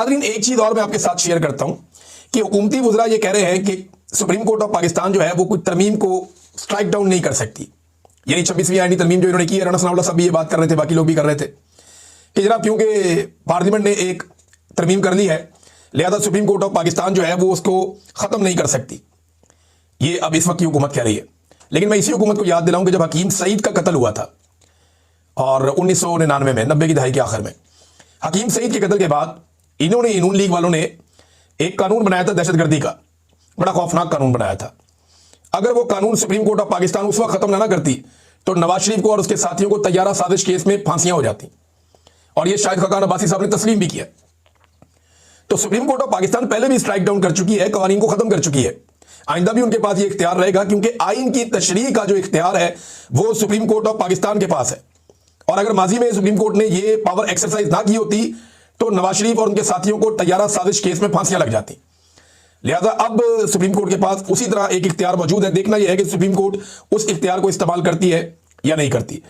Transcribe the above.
अगर एक चीज और मैं आपके साथ शेयर करता हूं कि हुकूमती वज़रा ये कह रहे हैं कि सुप्रीम कोर्ट ऑफ पाकिस्तान जो है वो कोई तरमीम को स्ट्राइक डाउन नहीं कर सकती, यानी 26वीं आईनी तरमीम जो इन्होंने की है। राणा सनाउल्लाह साहब भी ये बात कर रहे थे, बाकी लोग भी कर रहे थे कि जनाब क्योंकि पार्लियामेंट ने एक तरमीम कर ली है लिहाजा सुप्रीम कोर्ट ऑफ पाकिस्तान जो है वो उसको ख़त्म नहीं कर सकती। ये अब इस वक्त की हुकूमत कह रही है। लेकिन मैं इसी हुकूमत को याद दिलाऊं कि जब हकीम सईद का कत्ल हुआ था और 1999 में, 90 की दहाई के आखिर में, हकीम सईद के कत्ल के बाद इन्होंने, नून लीग वालों ने एक कानून बनाया था दहशतगर्दी का, बड़ा खौफनाक कानून बनाया था। अगर वो कानून सुप्रीम कोर्ट ऑफ पाकिस्तान उस वक्त खत्म ना करती तो नवाज शरीफ को और उसके साथियों को तैयारा साजिश केस में फांसियां हो जाती, और ये शायद खकान अब्बासी साहब ने तस्लीम भी किया। तो सुप्रीम कोर्ट ऑफ पाकिस्तान पहले भी स्ट्राइक डाउन कर चुकी है, कानून को खत्म कर चुकी है। आइंदा भी उनके पास ये इख्तियार रहेगा क्योंकि आइन की तशरीह का जो इख्तियार है वो सुप्रीम कोर्ट ऑफ पाकिस्तान के पास है। और अगर माजी में सुप्रीम कोर्ट ने ये पावर एक्सरसाइज ना की होती तो नवाज शरीफ और उनके साथियों को तैयारा साजिश केस में फांसियां लग जाती। लिहाजा अब सुप्रीम कोर्ट के पास उसी तरह एक इख्तियार मौजूद है। देखना यह है कि सुप्रीम कोर्ट उस इख्तियार को इस्तेमाल करती है या नहीं करती।